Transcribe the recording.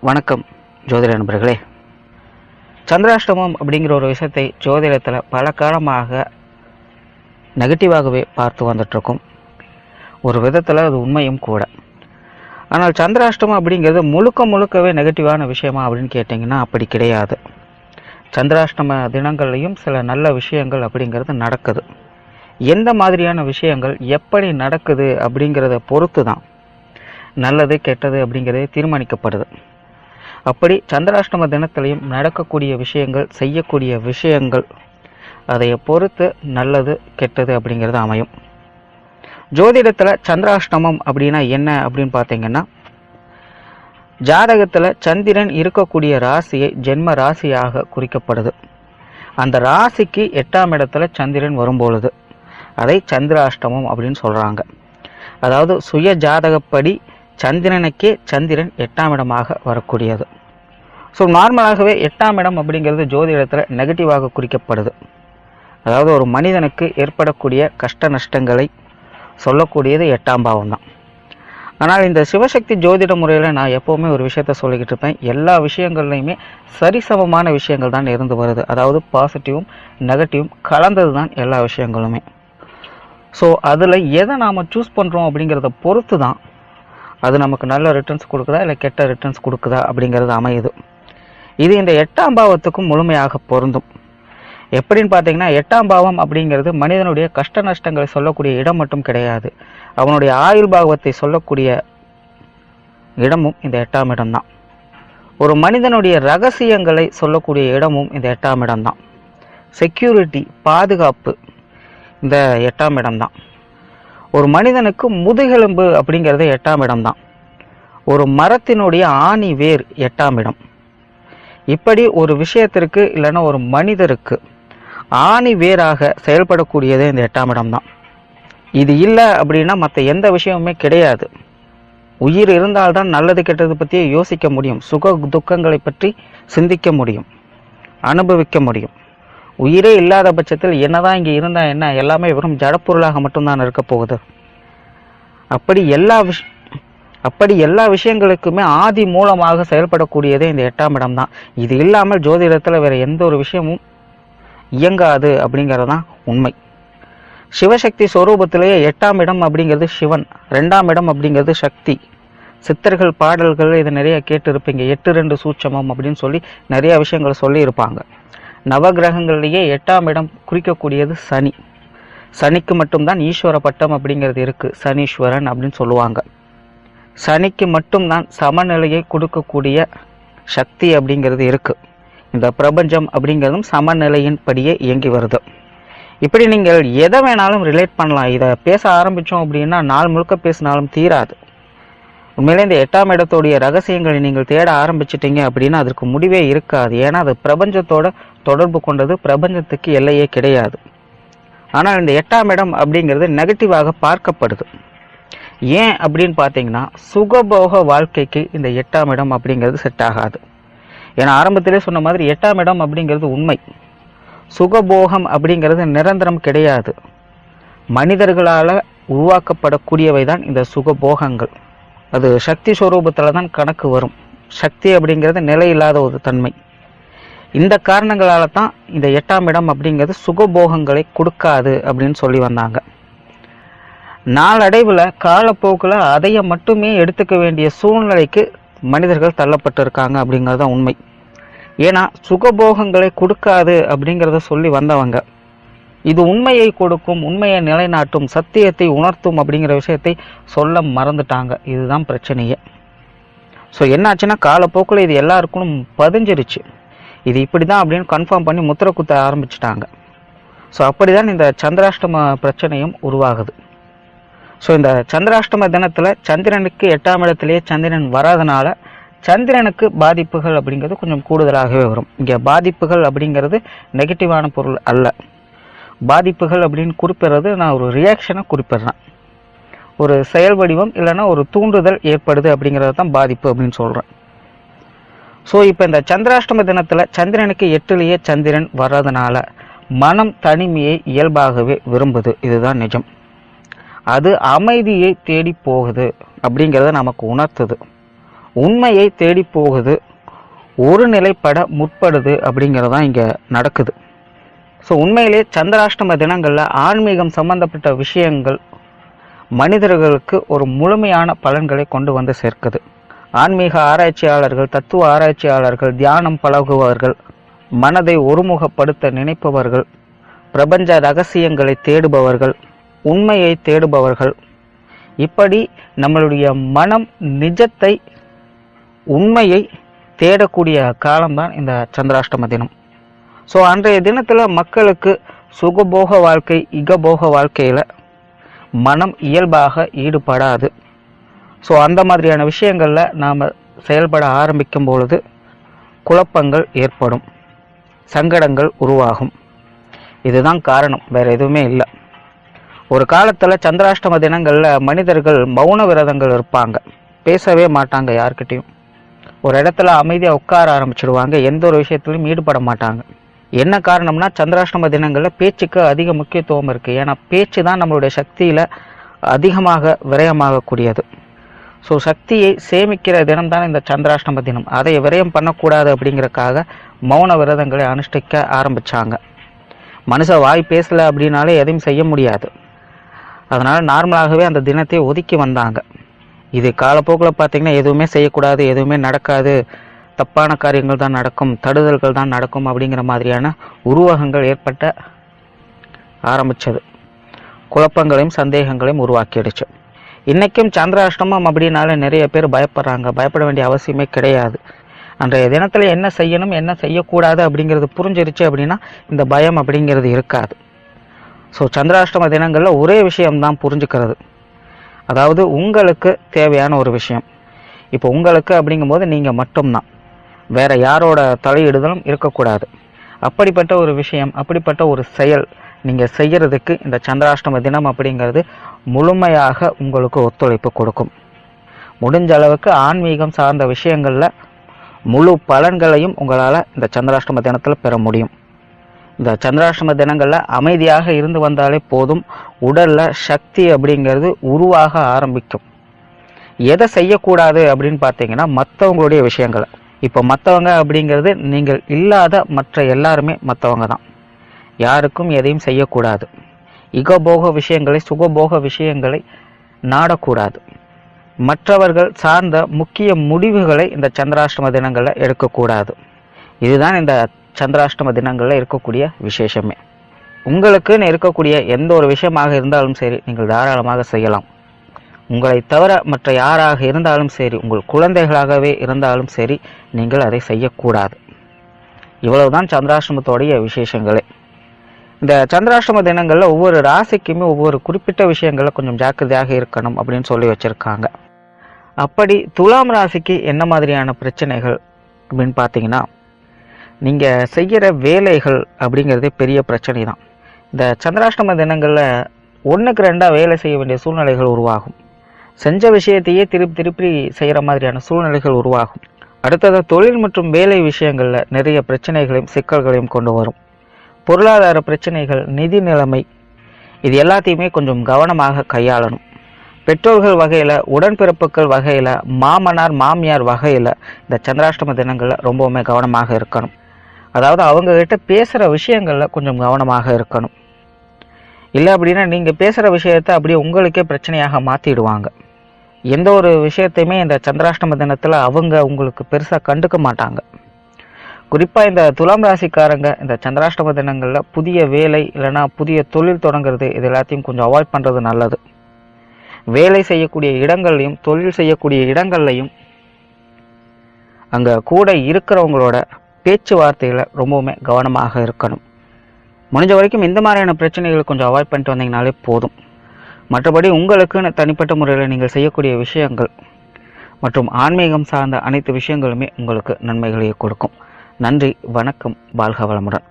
வணக்கம் ஜோதிட நண்பர்களே. சந்திராஷ்டமம் அப்படிங்கிற ஒரு விஷயத்தை ஜோதிடத்தில் பல காலமாக நெகட்டிவாகவே பார்த்து வந்துட்ருக்கோம். ஒரு விதத்தில் அது உண்மையும் கூட. ஆனால் சந்திராஷ்டமம் அப்படிங்கிறது முழுக்கவே நெகட்டிவான விஷயமா அப்படின்னு கேட்டிங்கன்னா அப்படி கிடையாது. சந்திராஷ்டம தினங்கள்லையும் சில நல்ல விஷயங்கள் அப்படிங்கிறது நடக்குது. எந்த மாதிரியான விஷயங்கள் எப்படி நடக்குது அப்படிங்கிறத பொறுத்து தான் நல்லது கெட்டது அப்படிங்கிறதே தீர்மானிக்கப்படுது. அப்படி சந்திராஷ்டம தினத்திலையும் நடக்கக்கூடிய விஷயங்கள், செய்யக்கூடிய விஷயங்கள், அதை பொறுத்து நல்லது கெட்டது அப்படிங்கிறது அமையும். ஜோதிடத்தில் சந்திராஷ்டமம் அப்படின்னா என்ன அப்படின்னு பார்த்தீங்கன்னா, ஜாதகத்தில் சந்திரன் இருக்கக்கூடிய ராசியை ஜென்ம ராசியாக குறிக்கப்படுது. அந்த ராசிக்கு 8ஆம் இடத்துல சந்திரன் வரும்பொழுது அதை சந்திராஷ்டமம் அப்படின்னு சொல்கிறாங்க. அதாவது சுய ஜாதகப்படி சந்திரனுக்கே சந்திரன் 8ஆம் இடமாக வரக்கூடியது. ஸோ நார்மலாகவே 8ஆம் இடம் அப்படிங்கிறது ஜோதிடத்தில் நெகட்டிவாக குறிக்கப்படுது. அதாவது ஒரு மனிதனுக்கு ஏற்படக்கூடிய கஷ்ட நஷ்டங்களை சொல்லக்கூடியது 8ஆம் பாவம் தான். ஆனால் இந்த சிவசக்தி ஜோதிட முறையில் நான் எப்போவுமே ஒரு விஷயத்த சொல்லிக்கிட்டு இருப்பேன், எல்லா விஷயங்கள்லையுமே சரிசமமான விஷயங்கள் தான் இருந்து வருது. அதாவது பாசிட்டிவும் நெகட்டிவும் கலந்தது தான் எல்லா விஷயங்களுமே. ஸோ அதில் எதை நாம் சூஸ் பண்ணுறோம் அப்படிங்கிறத பொறுத்து தான் அது நமக்கு நல்ல ரிட்டர்ன்ஸ் கொடுக்குதா இல்லை கெட்ட ரிட்டர்ன்ஸ் கொடுக்குதா அப்படிங்கிறது அமையுது. இது இந்த 8ஆம் பாவத்துக்கும் முழுமையாக பொருந்தும். எப்படின்னு பார்த்தீங்கன்னா, 8ஆம் பாவம் அப்படிங்கிறது மனிதனுடைய கஷ்ட நஷ்டங்களை சொல்லக்கூடிய இடம் மட்டும் கிடையாது, அவனுடைய ஆயுள் பாவத்தை சொல்லக்கூடிய இடமும் இந்த 8ஆம் இடம்தான். ஒரு மனிதனுடைய ரகசியங்களை சொல்லக்கூடிய இடமும் இந்த 8ஆம் இடம்தான். செக்யூரிட்டி, பாதுகாப்பு இந்த 8ஆம் இடம்தான். ஒரு மனிதனுக்கு முதுகெலும்பு அப்படிங்கிறது 8ஆம் இடம்தான். ஒரு மரத்தினுடைய ஆணி வேர் 8ஆம் இடம். இப்படி ஒரு விஷயத்திற்கு இல்லைன்னா ஒரு மனிதருக்கு ஆணி வேராக செயல்படக்கூடியதே இந்த 8ஆம் இடம்தான். இது இல்லை அப்படின்னா மற்ற எந்த விஷயமுமே கிடையாது. உயிர் இருந்தால்தான் நல்லது கெட்டது பற்றியே யோசிக்க முடியும், சுக துக்கங்களை பற்றி சிந்திக்க முடியும், அனுபவிக்க முடியும். உயிரே இல்லாத பட்சத்தில் என்னதான் இங்கே இருந்தால் என்ன, எல்லாமே வெறும் ஜடப்பொருளாக மட்டும்தான் இருக்க போகுது. அப்படி எல்லா விஷயங்களுக்குமே ஆதி மூலமாக செயல்படக்கூடியதே இந்த 8ஆம் இடம் தான். இது இல்லாமல் ஜோதிடத்தில் வேற எந்த ஒரு விஷயமும் இயங்காது அப்படிங்கிறது தான் உண்மை. சிவசக்தி ஸ்வரூபத்திலேயே 8ஆம் இடம் அப்படிங்கிறது சிவன், 2ஆம் இடம் அப்படிங்கிறது சக்தி. சித்தர்கள் பாடல்கள் இதை நிறைய கேட்டு இருப்பீங்க. 8-2 சூட்சமம் அப்படின்னு சொல்லி நிறைய விஷயங்கள் சொல்லி இருப்பாங்க. நவகிரகங்கள்லேயே 8ஆம் இடம் குறிக்கக்கூடியது சனி. சனிக்கு மட்டும்தான் ஈஸ்வர பட்டம் அப்படிங்கிறது இருக்குது, சனீஸ்வரன் அப்படின்னு சொல்லுவாங்க. சனிக்கு மட்டும்தான் சமநிலையை கொடுக்கக்கூடிய சக்தி அப்படிங்கிறது இருக்குது. இந்த பிரபஞ்சம் அப்படிங்கிறதும் சமநிலையின் படியே இயங்கி வருது. இப்படி நீங்கள் எதை வேணாலும் ரிலேட் பண்ணலாம். இதை பேச ஆரம்பித்தோம் அப்படின்னா நாள் முழுக்க பேசினாலும் தீராது. உண்மையிலே இந்த 8ஆம் இடத்துடைய ரகசியங்களை நீங்கள் தேட ஆரம்பிச்சிட்டிங்க அப்படின்னா அதற்கு முடிவே இருக்காது. ஏன்னா அது பிரபஞ்சத்தோட தொடர்பு கொண்டது, பிரபஞ்சத்துக்கு எல்லையே கிடையாது. ஆனால் இந்த 8ஆம் இடம் அப்படிங்கிறது நெகட்டிவாக பார்க்கப்படுது. ஏன் அப்படின்னு பார்த்தீங்கன்னா, சுகபோக வாழ்க்கைக்கு இந்த 8ஆம் இடம் அப்படிங்கிறது செட் ஆகாது. ஏன்னா ஆரம்பத்திலே சொன்ன மாதிரி 8ஆம் இடம் அப்படிங்கிறது உண்மை. சுகபோகம் அப்படிங்கிறது நிரந்தரம் கிடையாது. மனிதர்களால் உருவாக்கப்படக்கூடியவை தான் இந்த சுகபோகங்கள். அது சக்தி ஸ்வரூபத்தில் தான் கணக்கு வரும். சக்தி அப்படிங்கிறது நிலை இல்லாத ஒரு தன்மை. இந்த காரணங்களால தான் இந்த 8ஆம் இடம் அப்படிங்கிறது சுகபோகங்களை கொடுக்காது அப்படின்னு சொல்லி வந்தாங்க. நாளடைவில் காலப்போக்கில் அதையை மட்டுமே எடுத்துக்க வேண்டிய சூழ்நிலைக்கு மனிதர்கள் தள்ளப்பட்டு இருக்காங்க அப்படிங்கிறது தான் உண்மை. ஏன்னா சுகபோகங்களை கொடுக்காது அப்படிங்கிறத சொல்லி வந்தவங்க இது உண்மையை கொடுக்கும், உண்மையை நிலைநாட்டும், சத்தியத்தை உணர்த்தும் அப்படிங்கிற விஷயத்தை சொல்ல மறந்துட்டாங்க. இதுதான் பிரச்சனையே. ஸோ என்னாச்சுன்னா காலப்போக்கில் இது எல்லாருக்கும் பதிஞ்சிருச்சு. இது இப்படி தான் அப்படின்னு கன்ஃபார்ம் பண்ணி முத்திரை குத்த ஆரம்பிச்சிட்டாங்க. ஸோ அப்படி தான் இந்த சந்திராஷ்டம பிரச்சனையும் உருவாகுது. ஸோ இந்த சந்திராஷ்டம தினத்தில் சந்திரனுக்கு 8ஆம் இடத்திலேயே சந்திரன் வராதனால சந்திரனுக்கு பாதிப்புகள் அப்படிங்கிறது கொஞ்சம் கூடுதலாகவே வரும். இங்கே பாதிப்புகள் அப்படிங்கிறது நெகட்டிவான பொருள் அல்ல. பாதிப்புகள் அப்படின்னு குறிப்பிடுறது நான் ஒரு ரியாக்ஷனை குறிப்பிடுறேன். ஒரு செயல் வடிவம் இல்லைன்னா ஒரு தூண்டுதல் ஏற்படுது அப்படிங்கிறது தான் பாதிப்பு அப்படின்னு சொல்கிறேன். ஸோ இப்போ இந்த சந்திராஷ்டம தினத்தில் சந்திரனுக்கு 8லேயே சந்திரன் வர்றதுனால மனம் தனிமையை இயல்பாகவே விரும்புது. இதுதான் நிஜம். அது அமைதியை தேடி போகுது அப்படிங்கிறத நமக்கு உணர்த்துது. உண்மையை தேடி போகுது, ஒரு நிலைப்பட முற்படுது அப்படிங்கிறது தான் இங்கே நடக்குது. ஸோ உண்மையிலே சந்திராஷ்டம தினங்களில் ஆன்மீகம் சம்பந்தப்பட்ட விஷயங்கள் மனிதர்களுக்கு ஒரு முழுமையான பலன்களை கொண்டு வந்து சேர்க்குது. ஆன்மீக ஆராய்ச்சியாளர்கள், தத்துவ ஆராய்ச்சியாளர்கள், தியானம் பழகுபவர்கள், மனதை ஒருமுகப்படுத்த நினைப்பவர்கள், பிரபஞ்ச ரகசியங்களை தேடுபவர்கள், உண்மையை தேடுபவர்கள், இப்படி நம்மளுடைய மனம் நிஜத்தை, உண்மையை தேடக்கூடிய காலம்தான் இந்த சந்திராஷ்டம தினம். ஸோ அன்றைய தினத்தில் மக்களுக்கு சுகபோக வாழ்க்கை, இகபோக வாழ்க்கையில் மனம் இயல்பாக ஈடுபடாது. ஸோ அந்த மாதிரியான விஷயங்களில் நாம் செயல்பட ஆரம்பிக்கும் பொழுது குழப்பங்கள் ஏற்படும், சங்கடங்கள் உருவாகும். இதுதான் காரணம், வேறு எதுவுமே இல்லை. ஒரு காலத்தில் சந்திராஷ்டம தினங்களில் மனிதர்கள் மௌன விரதங்கள் இருப்பாங்க, பேசவே மாட்டாங்க யார்கிட்டையும். ஒரு இடத்துல அமைதியாக உட்கார ஆரம்பிச்சிடுவாங்க, எந்த ஒரு விஷயத்துலையும் ஈடுபட மாட்டாங்க. என்ன காரணம்னா சந்திராஷ்டம தினங்களில் பேச்சுக்கு அதிக முக்கியத்துவம் இருக்குது. ஏன்னா பேச்சு தான் நம்மளுடைய சக்தியில் அதிகமாக விரயமாகக்கூடியது. ஸோ சக்தியை சேமிக்கிற தினம் தான் இந்த சந்திராஷ்டம தினம். அதை விரயம் பண்ணக்கூடாது அப்படிங்கிறக்காக மௌன விரதங்களை அனுஷ்டிக்க ஆரம்பித்தாங்க. மனுஷன் வாய் பேசலை அப்படின்னாலே எதையும் செய்ய முடியாது. அதனால் நார்மலாகவே அந்த தினத்தை ஒதுக்கி வந்தாங்க. இது காலப்போக்கில் பார்த்திங்கன்னா எதுவுமே செய்யக்கூடாது, எதுவுமே நடக்காது, தப்பான காரியங்கள் தான் நடக்கும், தடுதல்கள் தான் நடக்கும் அப்படிங்கிற மாதிரியான உருவகங்கள் ஏற்பட்ட ஆரம்பித்தது. குழப்பங்களையும் சந்தேகங்களையும் உருவாக்கிடுச்சு. இன்றைக்கும் சந்திராஷ்டமம் அப்படின்னால நிறைய பேர் பயப்படுறாங்க. பயப்பட வேண்டிய அவசியமே கிடையாது. அன்றைய தினத்தில் என்ன செய்யணும், என்ன செய்யக்கூடாது அப்படிங்கிறது புரிஞ்சிருச்சு அப்படின்னா இந்த பயம் அப்படிங்கிறது இருக்காது. ஸோ சந்திராஷ்டம தினங்களில் ஒரே விஷயம்தான் புரிஞ்சுக்கிறது, அதாவது உங்களுக்கு தேவையான ஒரு விஷயம். இப்போ உங்களுக்கு அப்படிங்கும்போது நீங்கள் மட்டும்தான், வேற யாரோட தலையிடுதலும் இருக்கக்கூடாது. அப்படிப்பட்ட ஒரு விஷயம், அப்படிப்பட்ட ஒரு செயல் நீங்கள் செய்கிறதுக்கு இந்த சந்திராஷ்டம தினம் அப்படிங்கிறது முழுமையாக உங்களுக்கு ஒத்துழைப்பு கொடுக்கும். முடிஞ்ச அளவுக்கு ஆன்மீகம் சார்ந்த விஷயங்களில் முழு பலன்களையும் உங்களால் இந்த சந்திராஷ்டம தினத்தில் பெற முடியும். இந்த சந்திராஷ்டம தினங்களில் அமைதியாக இருந்து வந்தாலே போதும், உடலில் சக்தி அப்படிங்கிறது உருவாக ஆரம்பிக்கும். எதை செய்யக்கூடாது அப்படின்னு பார்த்தீங்கன்னா மற்றவங்களுடைய விஷயங்களை. இப்போ மற்றவங்க அப்படிங்கிறது நீங்கள் இல்லாத மற்ற எல்லாருமே மற்றவங்க தான். யாருக்கும் எதையும் செய்யக்கூடாது. இகபோக விஷயங்களை, சுகபோக விஷயங்களை நாடக்கூடாது. மற்றவர்கள் சார்ந்த முக்கிய முடிவுகளை இந்த சந்திராஷ்டம தினங்களில் எடுக்கக்கூடாது. இதுதான் இந்த சந்திராஷ்டம தினங்களில் இருக்கக்கூடிய விசேஷமே. உங்களுக்குன்னு இருக்கக்கூடிய எந்த ஒரு விஷயமாக இருந்தாலும் சரி நீங்கள் தாராளமாக செய்யலாம். உங்களை தவிர மற்ற யாராக இருந்தாலும் சரி, உங்கள் குழந்தைகளாகவே இருந்தாலும் சரி, நீங்கள் அதை செய்யக்கூடாது. இவ்வளவுதான் சந்திராஷ்டமத்தோடைய விசேஷங்களே. இந்த சந்திராஷ்டம தினங்களில் ஒவ்வொரு ராசிக்குமே ஒவ்வொரு குறிப்பிட்ட விஷயங்களில் கொஞ்சம் ஜாக்கிரதையாக இருக்கணும் அப்படின்னு சொல்லி வச்சுருக்காங்க. அப்படி துலாம் ராசிக்கு என்ன மாதிரியான பிரச்சனைகள் அப்படின்னு பார்த்தீங்கன்னா, நீங்கள் செய்கிற வேலைகள் அப்படிங்கிறதே பெரிய பிரச்சனை தான். இந்த சந்திராஷ்டம தினங்களில் 1க்கு 2 வேலை செய்ய வேண்டிய சூழ்நிலைகள் உருவாகும். செஞ்ச விஷயத்தையே திருப்பி செய்கிற மாதிரியான சூழ்நிலைகள் உருவாகும். அடுத்தது தொழில் மற்றும் வேலை விஷயங்களில் நிறைய பிரச்சனைகளையும் சிக்கல்களையும் கொண்டு வரும். பொருளாதார பிரச்சனைகள், நிதி நிலைமை, இது எல்லாத்தையுமே கொஞ்சம் கவனமாக கையாளணும். பெற்றோர்கள் வகையில், உடன்பிறப்புகள் வகையில், மாமனார் மாமியார் வகையில் இந்த சந்திராஷ்டம தினங்களில் ரொம்பவுமே கவனமாக இருக்கணும். அதாவது அவங்கக்கிட்ட பேசுகிற விஷயங்களில் கொஞ்சம் கவனமாக இருக்கணும். இல்லை அப்படின்னா நீங்கள் பேசுகிற விஷயத்தை அப்படியே உங்களுக்கே பிரச்சனையாக மாற்றிடுவாங்க. எந்த ஒரு விஷயத்தையுமே இந்த சந்திராஷ்டம தினத்தில் அவங்க உங்களுக்கு பெருசாக கண்டுக்க மாட்டாங்க. குறிப்பாக இந்த துலாம் ராசிக்காரங்க இந்த சந்திராஷ்டம தினங்களில் புதிய வேலை இல்லைனா புதிய தொழில் தொடங்குறது, இது எல்லாத்தையும் கொஞ்சம் அவாய்ட் பண்ணுறது நல்லது. வேலை செய்யக்கூடிய இடங்கள்லையும் தொழில் செய்யக்கூடிய இடங்கள்லையும் அங்கே கூட இருக்கிறவங்களோட பேச்சுவார்த்தையில் ரொம்பவுமே கவனமாக இருக்கணும். முடிஞ்ச வரைக்கும் இந்த மாதிரியான பிரச்சனைகளை கொஞ்சம் அவாய்ட் பண்ணிட்டு வந்தீங்கனாலே போதும். மற்றபடி உங்களுக்குன்னு தனிப்பட்ட முறையில் நீங்கள் செய்யக்கூடிய விஷயங்கள் மற்றும் ஆன்மீகம் சார்ந்த அனைத்து விஷயங்களுமே உங்களுக்கு நன்மைகளையே கொடுக்கும். நன்றி, வணக்கம், வாழ்க வளமுடன்.